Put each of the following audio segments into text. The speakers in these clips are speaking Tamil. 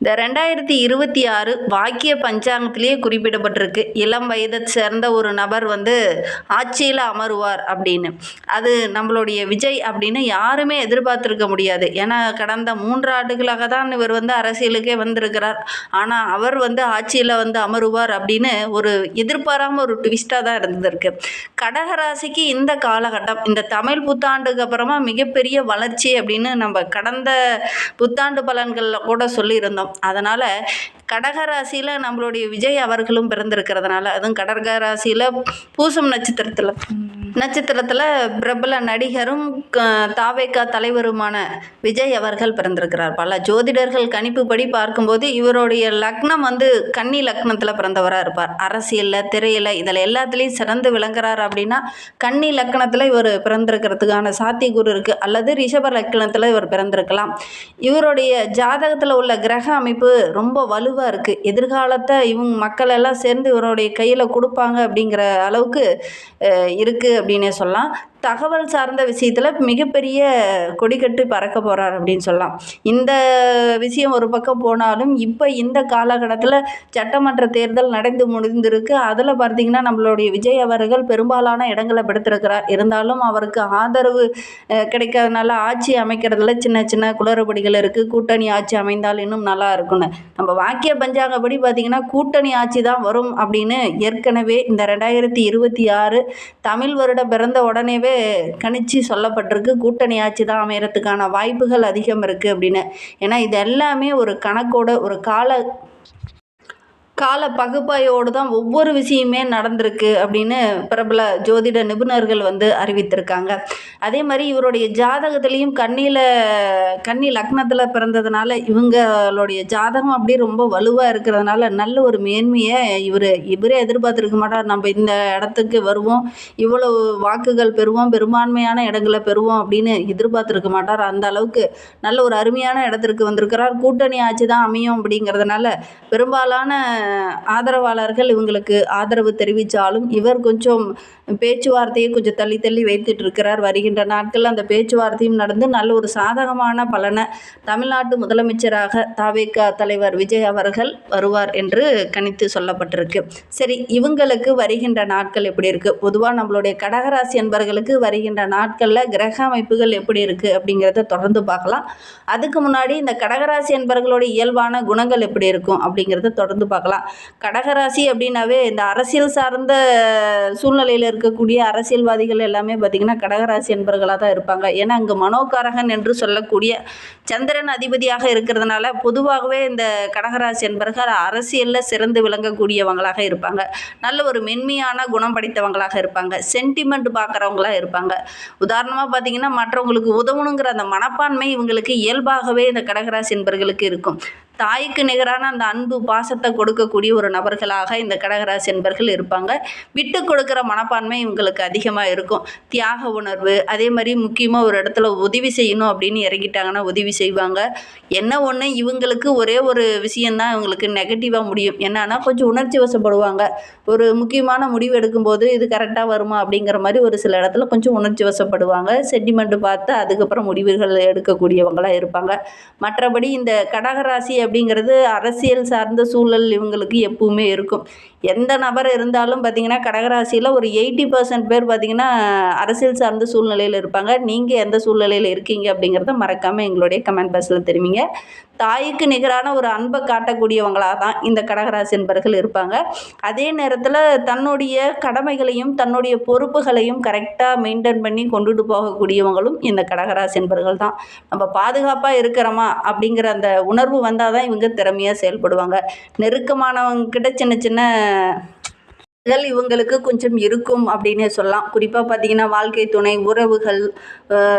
இந்த 2026 வாக்கிய பஞ்சாங்கத்திலேயே குறிப்பிடப்பட்டிருக்கு. இளம் வயதைச் சேர்ந்த ஒரு நபர் ஆட்சியில அமருவார் அப்படின்னு. அது நம்மளுடைய விஜய் அப்படின்னு யாருமே எதிர்பார்த்திருக்க முடியாது. ஏன்னா கடந்த 3 ஆண்டுகளாக தான் இவர் அரசியலுக்கே வந்திருக்கிறார். ஆனா அவர் ஆட்சியில அமருவார் அப்படின்னு ஒரு எதிர்பாராம ஒரு ட்விஸ்டா தான் இருந்திருக்கு. கடகராசிக்கு இந்த காலகட்டம், இந்த தமிழ் புத்தாண்டுக்கு அப்புறமா மிகப்பெரிய வளர்ச்சி அப்படின்னு நம்ம கடந்த புத்தாண்டு பலன்கள்ல கூட சொல்லியிருந்தோம். அதனால கடகராசியில நம்மளுடைய விஜய் அவர்களும் பிறந்திருக்கிறதுனால, அதுவும் கடகராசியில பூசம் நட்சத்திரத்துல பிரபல நடிகரும் தாவேகா தலைவருமான விஜய் அவர்கள் பிறந்திருக்கிறார். பல ஜோதிடர்கள் கணிப்புப்படி பார்க்கும்போது இவருடைய லக்னம் கன்னி லக்னத்துல பிறந்தவராக இருப்பார். அரசியல்ல, திரையில இதில் எல்லாத்துலேயும் சிறந்து விளங்குறார் அப்படின்னா கன்னி லக்னத்துல இவர் பிறந்திருக்கிறதுக்கான சாத்தியக்கூறு இருக்கு. அல்லது ரிஷப லக்னத்துல இவர் பிறந்திருக்கலாம். இவருடைய ஜாதகத்துல உள்ள கிரக அமைப்பு ரொம்ப வலுவா இருக்கு. எதிர்காலத்தை இவங்க மக்கள் எல்லாம் சேர்ந்து இவருடைய கையில கொடுப்பாங்க அப்படிங்கிற அளவுக்கு இருக்கு அப்படின்னே சொல்லலாம். தகவல் சார்ந்த விஷயத்தில் மிகப்பெரிய கொடிக்கட்டு பறக்க போகிறார் அப்படின்னு சொல்லலாம். இந்த விஷயம் ஒரு பக்கம் போனாலும் இப்போ இந்த காலகட்டத்தில் சட்டமன்ற தேர்தல் நடந்து முடிந்திருக்கு. அதில் பார்த்திங்கன்னா நம்மளுடைய விஜய் அவர்கள் பெரும்பாலான இடங்களை பிடித்திருக்கிறார். இருந்தாலும் அவருக்கு ஆதரவு கிடைக்காதனால ஆட்சி அமைக்கிறதுல சின்ன சின்ன குளறுபடிகள் இருக்குது. கூட்டணி ஆட்சி அமைந்தால் இன்னும் நல்லா இருக்குன்னு நம்ம வாக்கிய பஞ்சாங்கப்படி பார்த்திங்கன்னா கூட்டணி ஆட்சி தான் வரும் அப்படின்னு ஏற்கனவே இந்த 2026 தமிழ் வருடம் பிறந்த உடனேவே கணிச்சு சொல்லப்பட்டிருக்கு. கூட்டணி ஆட்சி தான் அமையறதுக்கான வாய்ப்புகள் அதிகம் இருக்குது அப்படின்னு. ஏன்னா இது எல்லாமே ஒரு கணக்கோட ஒரு கால பகுப்பாயோடு தான் ஒவ்வொரு விஷயமே நடந்திருக்கு அப்படின்னு பிரபல ஜோதிட நிபுணர்கள் அறிவித்திருக்காங்க. அதே மாதிரி இவருடைய ஜாதகத்திலையும் கன்னி லக்னத்தில் பிறந்ததுனால இவங்களுடைய ஜாதகம் அப்படியே ரொம்ப வலுவாக இருக்கிறதுனால நல்ல ஒரு மேன்மையை இவரே எதிர்பார்த்துருக்க மாட்டார். நம்ம இந்த இடத்துக்கு வருவோம், இவ்வளவு வாக்குகள் பெறுவோம், பெரும்பான்மையான இடங்களை பெறுவோம் அப்படின்னு எதிர்பார்த்துருக்க மாட்டார். அந்த அளவுக்கு நல்ல ஒரு அருமையான இடத்திற்கு வந்திருக்கிறார். கூட்டணி ஆட்சி தான் அமையும் அப்படிங்கிறதுனால பெரும்பாலான ஆதரவாளர்கள் இவங்களுக்கு ஆதரவு தெரிவித்தாலும் இவர் கொஞ்சம் பேச்சுவார்த்தையை கொஞ்சம் தள்ளி தள்ளி வைத்துட்டு இருக்கிறார். வருகின்ற நாட்களில் அந்த பேச்சுவார்த்தையும் நடந்து நல்ல ஒரு சாதகமான பலனை தமிழ்நாட்டு முதலமைச்சராக தாவேகா தலைவர் விஜய் அவர்கள் வருவார் என்று கணித்து சொல்லப்பட்டிருக்கு. சரி, இவங்களுக்கு வருகின்ற நாட்கள் எப்படி இருக்கு? பொதுவாக நம்மளுடைய கடகராசி என்பவர்களுக்கு வருகின்ற நாட்களில் கிரக அமைப்புகள் எப்படி இருக்கு அப்படிங்கிறத தொடர்ந்து பார்க்கலாம். அதுக்கு முன்னாடி இந்த கடகராசி என்பவர்களுடைய இயல்பான குணங்கள் எப்படி இருக்கும் அப்படிங்கிறத தொடர்ந்து பார்க்கலாம். கடகராசி அப்படின்னாவே இந்த அரசியல் சார்ந்த சூழ்நிலையில் இருக்கக்கூடிய அரசியல்வாதிகள் எல்லாமே பார்த்திங்கன்னா கடகராசி என்பவர்களாக தான் இருப்பாங்க. ஏன்னா அங்கே மனோகாரகன் என்று சொல்லக்கூடிய சந்திரன் அதிபதியாக இருக்கிறதுனால பொதுவாகவே இந்த கடகராசி என்பவர்கள் அரசியலில் சிறந்து விளங்கக்கூடியவங்களாக இருப்பாங்க. நல்ல ஒரு மென்மையான குணம் படைத்தவங்களாக இருப்பாங்க. சென்டிமெண்ட் பார்க்குறவங்களாக இருப்பாங்க. உதாரணமாக பார்த்திங்கன்னா மற்றவங்களுக்கு உதவணுங்கிற அந்த மனப்பான்மை இவங்களுக்கு இயல்பாகவே இந்த கடகராசி என்பவர்களுக்கு இருக்கும். தாய்க்கு நிகரான அந்த அன்பு பாசத்தை கொடுக்கக்கூடிய ஒரு நபர்களாக இந்த கடகராசி என்பவர்கள் இருப்பாங்க. விட்டு கொடுக்குற மனப்பான்மை இவங்களுக்கு அதிகமாக இருக்கும். தியாக உணர்வு, அதே மாதிரி முக்கியமாக ஒரு இடத்துல உதவி செய்யணும் அப்படின்னு இறங்கிட்டாங்கன்னா உதவி செய்வாங்க. என்ன ஒன்று, இவங்களுக்கு ஒரே ஒரு விஷயந்தான் இவங்களுக்கு நெகட்டிவாக முடியும். என்னன்னா கொஞ்சம் உணர்ச்சி வசப்படுவாங்க. ஒரு முக்கியமான முடிவு எடுக்கும்போது இது கரெக்டாக வருமா அப்படிங்கிற மாதிரி ஒரு சில இடத்துல கொஞ்சம் உணர்ச்சி வசப்படுவாங்க. சென்டிமெண்ட்டு பார்த்து அதுக்கப்புறம் முடிவுகள் எடுக்கக்கூடியவங்களாக இருப்பாங்க. மற்றபடி இந்த கடகராசி அப்படிங்கிறது அரசியல் சார்ந்த சூழல் இவங்களுக்கு எப்பவுமே இருக்கும். எந்த நபர் இருந்தாலும் பார்த்திங்கன்னா கடகராசியில் ஒரு 80% பேர் பார்த்திங்கன்னா அரசியல் சார்ந்த சூழ்நிலையில் இருப்பாங்க. நீங்கள் எந்த சூழ்நிலையில் இருக்கீங்க அப்படிங்கிறத மறக்காமல் எங்களுடைய கமெண்ட் பாக்ஸில் தெரிவிங்க. தாய்க்கு நிகரான ஒரு அன்பை காட்டக்கூடியவங்களாக தான் இந்த கடகராசி என்பவர்கள் இருப்பாங்க. அதே நேரத்தில் தன்னுடைய கடமைகளையும் தன்னுடைய பொறுப்புகளையும் கரெக்டாக மெயின்டைன் பண்ணி கொண்டுட்டு போகக்கூடியவங்களும் இந்த கடகராசி என்பவர்கள் தான். நம்ம பாதுகாப்பாக இருக்கிறோமா அப்படிங்கிற அந்த உணர்வு வந்தால் தான் இவங்க திறமையாக செயல்படுவாங்க. நெருக்கமானவங்க கிட்ட சின்ன சின்ன இவங்களுக்கு கொஞ்சம் இருக்கும் அப்படின்னே சொல்லலாம். குறிப்பாக பார்த்திங்கன்னா வாழ்க்கை துணை, உறவுகள்,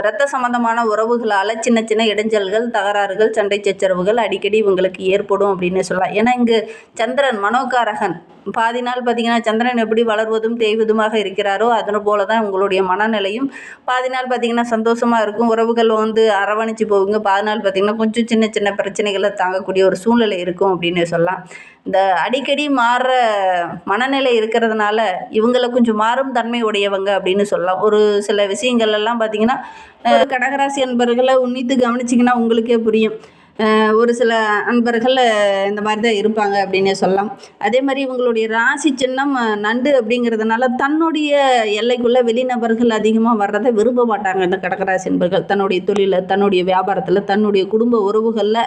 இரத்த சம்பந்தமான உறவுகளால் சின்ன சின்ன இடைஞ்சல்கள், தகராறுகள், சண்டை சச்சரவுகள் அடிக்கடி இவங்களுக்கு ஏற்படும் அப்படின்னே சொல்லலாம். ஏன்னா இங்கு சந்திரன் மனோகாரகன். பாதி நாள் பார்த்திங்கன்னா சந்திரன் எப்படி வளர்வதும் தேய்வதுமாக இருக்கிறாரோ அதனை போல தான் உங்களுடைய மனநிலையும். பாதி நாள் பார்த்திங்கன்னா சந்தோஷமாக இருக்கும், உறவுகள் அரவணைச்சு போகுங்க. பாதி நாள் பார்த்திங்கன்னா கொஞ்சம் சின்ன சின்ன பிரச்சனைகளை தாங்கக்கூடிய ஒரு சூழ்நிலை இருக்கும் அப்படின்னே சொல்லலாம். இந்த அடிக்கடி மாறுற மனநிலை இருக்கிறதுனால இவங்களை கொஞ்சம் மாறும் தன்மை உடையவங்க அப்படின்னு சொல்லலாம். ஒரு சில விஷயங்கள் எல்லாம் பார்த்திங்கன்னா கடகராசி என்பவர்களை உன்னித்து கவனிச்சிங்கன்னா உங்களுக்கே புரியும். ஒரு சில அன்பர்கள் இந்த மாதிரி தான் இருப்பாங்க அப்படின்னே சொல்லலாம். அதே மாதிரி இவங்களுடைய ராசி சின்னம் நண்டு அப்படிங்கிறதுனால தன்னுடைய எல்லைக்குள்ளே வெளிநபர்கள் அதிகமாக வர்றதை விரும்ப மாட்டாங்க இந்த கடகராசி என்பர்கள். தன்னுடைய தொழிலில், தன்னுடைய வியாபாரத்தில், தன்னுடைய குடும்ப உறவுகளில்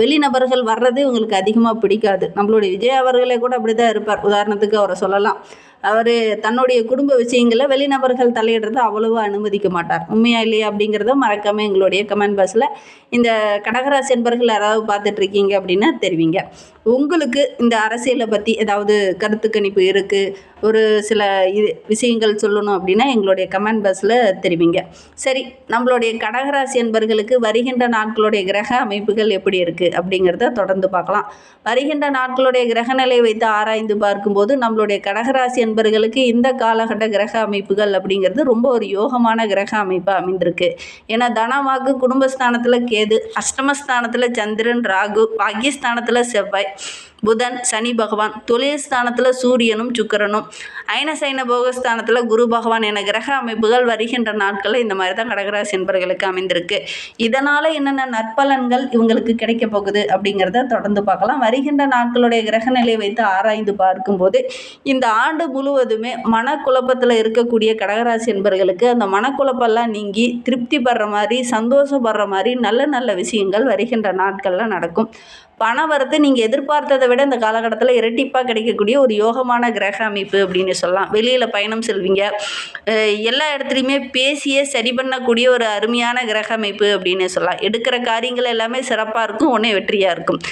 வெளிநபர்கள் வர்றது இவங்களுக்கு அதிகமாக பிடிக்காது. நம்மளுடைய விஜய் அவர்களே கூட அப்படி தான் இருப்பார். உதாரணத்துக்கு அவரை சொல்லலாம். அவர் தன்னுடைய குடும்ப விஷயங்களை வெளிநபர்கள் தலையிடுறதை அவ்வளவா அனுமதிக்க மாட்டார். உண்மையா இல்லையா அப்படிங்கிறத மறக்காமல் எங்களுடைய கமெண்ட் பாக்ஸில் இந்த கடகராசி என்பர்கள் யாராவது பார்த்துட்ருக்கீங்க அப்படின்னா தெரிவிங்க. உங்களுக்கு இந்த அரசியலை பற்றி ஏதாவது கருத்து கணிப்பு இருக்குது, ஒரு சில விஷயங்கள் சொல்லணும் அப்படின்னா எங்களுடைய கமெண்ட் பாக்ஸில் தெரிவிங்க. சரி, நம்மளுடைய கடகராசி என்பர்களுக்கு வருகின்ற நாட்களுடைய கிரக அமைப்புகள் எப்படி இருக்குது அப்படிங்கிறத தொடர்ந்து பார்க்கலாம். வருகின்ற நாட்களுடைய கிரகநிலை வைத்து ஆராய்ந்து பார்க்கும்போது நம்மளுடைய கடகராசி என்பர்களுக்கு இந்த காலகட்ட கிரக அமைப்புகள் அப்படிங்கிறது ரொம்ப ஒரு யோகமான கிரக அமைப்பாக அமைந்திருக்கு. ஏன்னா தனவாக்கு குடும்பஸ்தானத்தில் கேது, அஷ்டமஸ்தானத்தில் சந்திரன், ராகு, பாக்கியஸ்தானத்தில் செவ்வாய், புதன், சனி பகவான், தொழில் ஸ்தானத்தில் சூரியனும் சுக்கிரனும், அயனசைன போகஸ்தானத்தில் குரு பகவான் என கிரக அமைப்புகள் வருகின்ற நாட்களில் இந்த மாதிரி தான் கடகராசி என்பர்களுக்கு அமைந்திருக்கு. இதனால் என்னென்ன நற்பலன்கள் இவங்களுக்கு கிடைக்க போகுது அப்படிங்கிறத தொடர்ந்து பார்க்கலாம். வருகின்ற நாட்களுடைய கிரகநிலை வைத்து ஆராய்ந்து பார்க்கும்போது இந்த ஆண்டு முழுவதுமே மனக்குழப்பத்தில் இருக்கக்கூடிய கடகராசி என்பர்களுக்கு அந்த மனக்குழப்பெல்லாம் நீங்கி திருப்தி படுற மாதிரி, சந்தோஷப்படுற மாதிரி நல்ல நல்ல விஷயங்கள் வருகின்ற நாட்களில் நடக்கும். பண வரத்து நீங்கள் எதிர்பார்த்ததை விட இந்த காலகட்டத்தில் இரட்டிப்பாக கிடைக்கக்கூடிய ஒரு யோகமான கிரக அமைப்பு அப்படின்னு சொல்லலாம். வெளியில் பயணம் செல்வீங்க, எல்லா இடத்துலையுமே பேசியே சரி பண்ணக்கூடிய ஒரு அருமையான கிரக அமைப்பு அப்படின்னு சொல்லலாம். எடுக்கிற காரியங்கள் எல்லாமே சிறப்பாக இருக்கும், ஒன்றே வெற்றியாக இருக்கும்.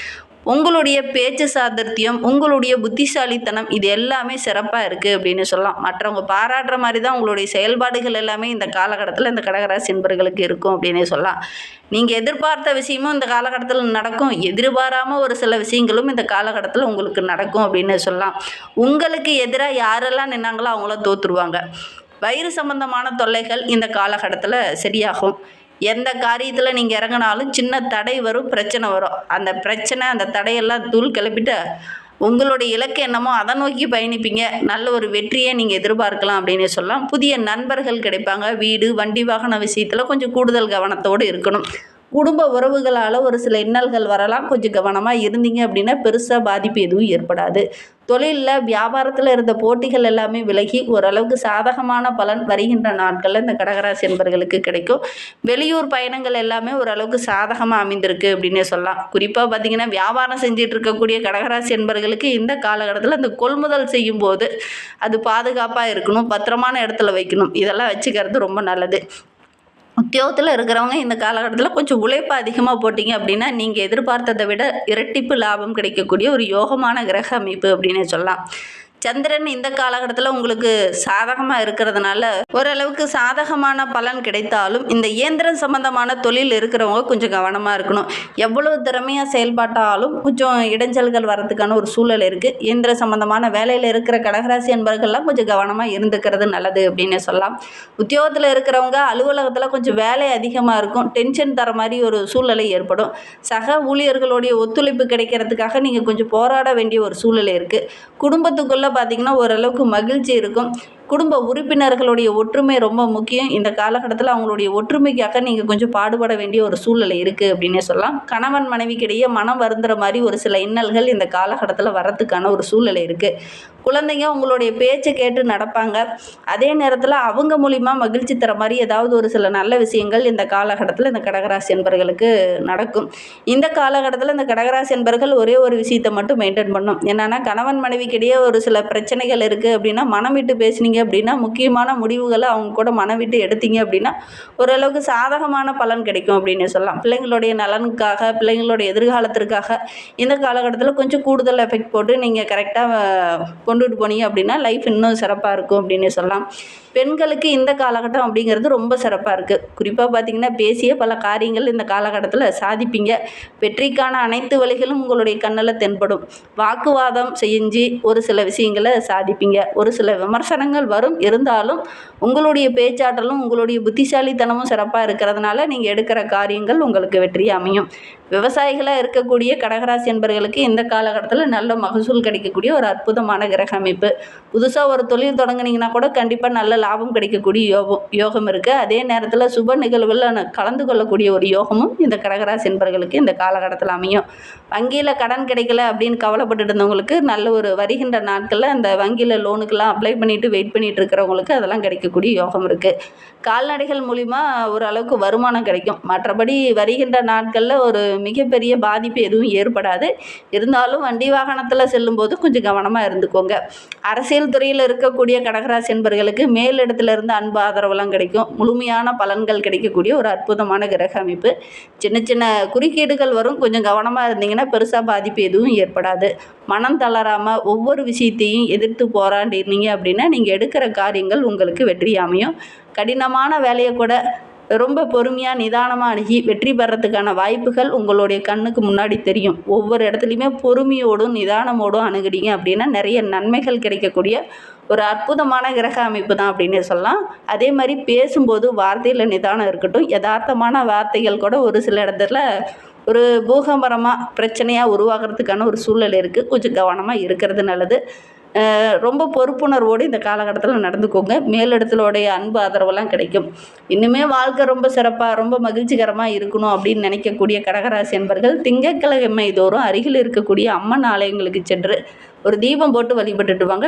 உங்களுடைய பேச்சு சாதுர்த்தியம், உங்களுடைய புத்திசாலித்தனம் இது எல்லாமே சிறப்பாக இருக்குது அப்படின்னு சொல்லலாம். மற்றவங்க பாராட்டுற மாதிரி தான் உங்களுடைய செயல்பாடுகள் எல்லாமே இந்த காலகட்டத்தில் இந்த கடகராசி என்பர்களுக்கு இருக்கும் அப்படின்னே சொல்லலாம். நீங்கள் எதிர்பார்த்த விஷயமும் இந்த காலகட்டத்தில் நடக்கும், எதிர்பாராமல் ஒரு சில விஷயங்களும் இந்த காலகட்டத்தில் உங்களுக்கு நடக்கும் அப்படின்னு சொல்லலாம். உங்களுக்கு எதிராக யாரெல்லாம் நின்னாங்களோ அவங்கள தோற்றுருவாங்க. வயிறு சம்பந்தமான தொல்லைகள் இந்த காலகட்டத்தில் சரியாகும். எந்த காரியத்தில் நீங்கள் இறங்கினாலும் சின்ன தடை வரும், பிரச்சனை வரும். அந்த பிரச்சனை, அந்த தடையெல்லாம் தூள் கிளப்பிட்டு உங்களுடைய இலக்கு என்னமோ அதை நோக்கி பயணிப்பீங்க. நல்ல ஒரு வெற்றியை நீங்கள் எதிர்பார்க்கலாம் அப்படின்னு சொல்லலாம். புதிய நண்பர்கள் கிடைப்பாங்க. வீடு, வண்டி, வாகன விஷயத்தில் கொஞ்சம் கூடுதல் கவனத்தோடு இருக்கணும். குடும்ப உறவுகளால் ஒரு சில இன்னல்கள் வரலாம். கொஞ்சம் கவனமாக இருந்தீங்க அப்படின்னா பெருசாக பாதிப்பு எதுவும் ஏற்படாது. தொழிலில், வியாபாரத்தில் இருந்த போட்டிகள் எல்லாமே விலகி ஓரளவுக்கு சாதகமான பலன் வருகின்ற நாட்களில் இந்த கடகராசி என்பர்களுக்கு கிடைக்கும். வெளியூர் பயணங்கள் எல்லாமே ஓரளவுக்கு சாதகமாக அமைந்திருக்கு அப்படின்னே சொல்லலாம். குறிப்பாக பார்த்திங்கன்னா வியாபாரம் செஞ்சுட்டு இருக்கக்கூடிய கடகராசி என்பர்களுக்கு இந்த காலகட்டத்தில் இந்த கொள்முதல் செய்யும்போது அது பாதுகாப்பாக இருக்கணும், பத்திரமான இடத்துல வைக்கணும். இதெல்லாம் வச்சுக்கிறது ரொம்ப நல்லது. உத்தியோகத்தில் இருக்கிறவங்க இந்த காலகட்டத்தில் கொஞ்சம் உழைப்பு அதிகமாக போட்டிங்க அப்படின்னா நீங்கள் எதிர்பார்த்ததை விட இரட்டிப்பு லாபம் கிடைக்கக்கூடிய ஒரு யோகமான கிரக அமைப்பு அப்படின்னே சொல்லலாம். சந்திரன் இந்த காலகட்டத்தில் உங்களுக்கு சாதகமாக இருக்கிறதுனால ஓரளவுக்கு சாதகமான பலன் கிடைத்தாலும் இந்த இயந்திரம் சம்பந்தமான தொழில் இருக்கிறவங்க கொஞ்சம் கவனமாக இருக்கணும். எவ்வளவு திறமையாக செயல்பட்டாலும் கொஞ்சம் இடைஞ்சல்கள் வரதுக்கான ஒரு சூழல் இருக்குது. இயந்திர சம்பந்தமான வேலையில் இருக்கிற கடகராசி என்பர்கள்லாம் கொஞ்சம் கவனமாக இருந்துக்கிறது நல்லது அப்படின்னு சொல்லலாம். உத்தியோகத்தில் இருக்கிறவங்க அலுவலகத்தில் கொஞ்சம் வேலை அதிகமாக இருக்கும், டென்ஷன் தர மாதிரி ஒரு சூழ்நிலை ஏற்படும். சக ஊழியர்களுடைய ஒத்துழைப்பு கிடைக்கிறதுக்காக நீங்கள் கொஞ்சம் போராட வேண்டிய ஒரு சூழ்நிலை இருக்குது. குடும்பத்துக்குள்ளே பார்த்திங்கன்னா ஓரளவுக்கு மகிழ்ச்சி இருக்கும். குடும்ப உறுப்பினர்களுடைய ஒற்றுமை ரொம்ப முக்கியம். இந்த காலகட்டத்தில் அவங்களுடைய ஒற்றுமைக்காக நீங்கள் கொஞ்சம் பாடுபட வேண்டிய ஒரு சூழ்நிலை இருக்குது அப்படின்னே சொல்லலாம். கணவன் மனைவிக்கிடையே மனம் வருந்துற மாதிரி ஒரு சில இன்னல்கள் இந்த காலகட்டத்தில் வரத்துக்கான ஒரு சூழ்நிலை இருக்குது. குழந்தைங்க உங்களுடைய பேச்சை கேட்டு நடப்பாங்க. அதே நேரத்தில் அவங்க மூலிமா மகிழ்ச்சி தர மாதிரி ஏதாவது ஒரு சில நல்ல விஷயங்கள் இந்த காலகட்டத்தில் இந்த கடகராசி என்பர்களுக்கு நடக்கும். இந்த காலகட்டத்தில் இந்த கடகராசி என்பர்கள் ஒரே ஒரு விஷயத்தை மட்டும் மெயின்டைன் பண்ணும். என்னென்னா கணவன் மனைவிக்கிடையே ஒரு சில பிரச்சனைகள் இருக்குது அப்படின்னா மனம் விட்டு பேசினீங்க அப்படின்னா முக்கியமான முடிவுகளை அவங்க கூட மனம் விட்டு எடுத்தீங்க அப்படின்னா ஓரளவுக்கு சாதகமான பலன் கிடைக்கும் அப்படின்னு சொல்லலாம். பிள்ளைங்களுடைய நலனுக்காக, பிள்ளைங்களுடைய எதிர்காலத்திற்காக இந்த காலகட்டத்தில் கொஞ்சம் கூடுதல் எஃபெக்ட் போட்டு நீங்கள் கரெக்டாக கொண்டுட்டு போனீங்க அப்படின்னா லைஃப் இன்னும் சிறப்பாக இருக்கும் அப்படின்னு சொல்லலாம். பெண்களுக்கு இந்த காலகட்டம் அப்படிங்கிறது ரொம்ப சிறப்பாக இருக்குது. குறிப்பாக பார்த்திங்கன்னா பேசிய பல காரியங்கள் இந்த காலகட்டத்தில் சாதிப்பீங்க. வெற்றிக்கான அனைத்து வழிகளும் உங்களுடைய கண்ணில் தென்படும். வாக்குவாதம் செஞ்சு ஒரு சில விஷயங்களை சாதிப்பீங்க. ஒரு சில விமர்சனங்கள் வரும். இருந்தாலும் உங்களுடைய பேச்சாற்றலும் உங்களுடைய புத்திசாலித்தனமும் சிறப்பாக இருக்கிறதுனால நீங்கள் எடுக்கிற காரியங்கள் உங்களுக்கு வெற்றி அமையும். விவசாயிகளாக இருக்கக்கூடிய கடகராசி என்பவர்களுக்கு இந்த காலகட்டத்தில் நல்ல மகசூல் கிடைக்கக்கூடிய ஒரு அற்புதமான கிரக அமைப்பு. புதுசாக ஒரு தொழில் தொடங்குனீங்கன்னா கூட கண்டிப்பாக நல்ல லாபம் கிடைக்கக்கூடிய யோகம் இருக்குது. அதே நேரத்தில் சுப நிகழ்வுகளில் கலந்து கொள்ளக்கூடிய ஒரு யோகமும் இந்த கடகராசி என்பவர்களுக்கு இந்த காலகட்டத்தில் அமையும். வங்கியில் கடன் கிடைக்கல அப்படின்னு கவலைப்பட்டுட்டு இருந்தவங்களுக்கு நல்ல ஒரு வருகின்ற நாட்களில் அந்த வங்கியில் லோனுக்கெல்லாம் அப்ளை பண்ணிவிட்டு வெயிட் பண்ணிகிட்டு இருக்கிறவங்களுக்கு அதெல்லாம் கிடைக்கக்கூடிய யோகம் இருக்குது. கால்நடைகள் மூலிமா ஓரளவுக்கு வருமானம் கிடைக்கும். மற்றபடி வருகின்ற நாட்களில் ஒரு மிகப்பெரிய பாதிப்பு எதுவும் ஏற்படாது. இருந்தாலும் வண்டி வாகனத்தில் செல்லும்போது கொஞ்சம் கவனமாக இருந்துக்கோங்க. அரசியல் துறையில் இருக்கக்கூடிய கடகராசி என்பவர்களுக்கு மேலிடத்திலிருந்து அன்பு ஆதரவெல்லாம் கிடைக்கும். முழுமையான பலன்கள் கிடைக்கக்கூடிய ஒரு அற்புதமான கிரக அமைப்பு. சின்ன சின்ன குறுக்கீடுகள் வரும். கொஞ்சம் கவனமாக இருந்தீங்கன்னா பெருசாக பாதிப்பு எதுவும் ஏற்படாது. மனம் தளராமல் ஒவ்வொரு விஷயத்தையும் எதிர்த்து போராடினீங்க அப்படின்னா நீங்கள் எடுக்கிற காரியங்கள் உங்களுக்கு வெற்றி அமையும். கடினமான வேலையை கூட ரொம்ப பொறுமையாக நிதானமாக அணுகி வெற்றி பெறத்துக்கான வாய்ப்புகள் உங்களுடைய கண்ணுக்கு முன்னாடி தெரியும். ஒவ்வொரு இடத்துலையுமே பொறுமையோடும் நிதானமோடும் அணுகுனீங்க அப்படின்னா நிறைய நன்மைகள் கிடைக்கக்கூடிய ஒரு அற்புதமான கிரக அமைப்பு தான் அப்படின்னு சொல்லலாம். அதே மாதிரி பேசும்போது வார்த்தையில் நிதானம் இருக்கட்டும். யதார்த்தமான வார்த்தைகள் கூட ஒரு சில இடத்துல ஒரு பூகம்பரமாக பிரச்சனையாக உருவாகிறதுக்கான ஒரு சூழல் இருக்குது. கொஞ்சம் கவனமாக இருக்கிறது நல்லது. ரொம்ப பொறுப்புணர்வோடு இந்த காலகட்டத்தில் நடந்துக்கோங்க. மேலிடத்திலோடைய அன்பு ஆதரவெல்லாம் கிடைக்கும். இன்னுமே வாழ்க்கை ரொம்ப சிறப்பாக ரொம்ப மகிழ்ச்சிகரமாக இருக்கணும் அப்படின்னு நினைக்கக்கூடிய கடகராசி என்பர்கள் திங்கட்கிழமை தோறும் அருகில் இருக்கக்கூடிய அம்மன் ஆலயங்களுக்கு சென்று ஒரு தீபம் போட்டு வழிபட்டுட்டு வாங்க.